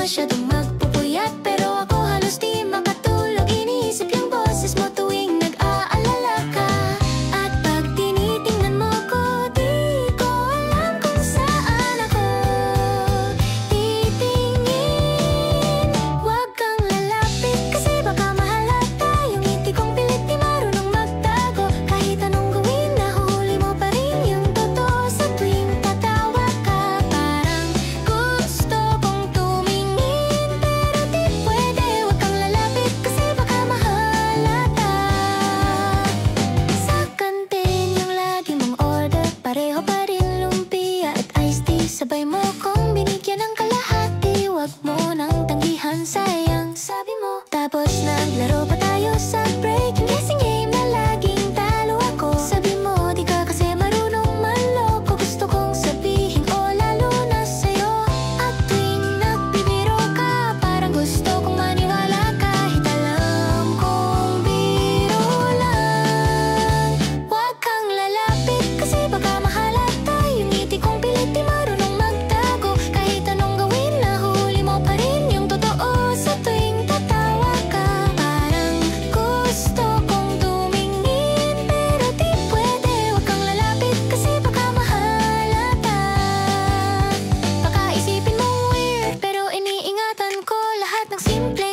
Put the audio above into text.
masyadong magpupuyat, pero ako halos di makatulog. Iniisip yung boses mo tuwing nag-aalala ka. At pag tinitingnan mo ko, di ko alam kung saan ako titingin. Huwag kang lalapit kasi baka mahalata. Yung ngiti kong pilit di marunong magtago. Kahit anong gawin, nahuhuli mo pa rin yung totoo sa tuwing tatawa ka. Parang gusto kong tumingin, pero di pwede. Huwag kang lalapit kasi baka mahalata. Sa kantin yung lagi mong order, pareho pa rin lumpia at iced tea. Sabay mo kong binigyan ng kalahati. Huwag mo nang tanggihan, sayang, sabi mo. Tapos naglaro pa tayo sa break, yung guessing game na laging talo ako. Sabi mo di ka kasi marunong manloko. Gusto kong sabihin o lalo na sa'yo. At tuwing nagbibiro ka, parang gusto kong maniwala kahit alam kong biro lang. Huwag kang lalapit kasi baka mahalata. Yung ngiti kong pilit di marunong magtago. Kahit anong gawin, nahuhuli mo pa rin yung totoo sa tuwing tatawa ka. Parang gusto kong tumingin, pero di pwede. Huwag kang lalapit kasi baka mahalata. Baka isipin mo weird, pero iniingatan ko lahat ng simple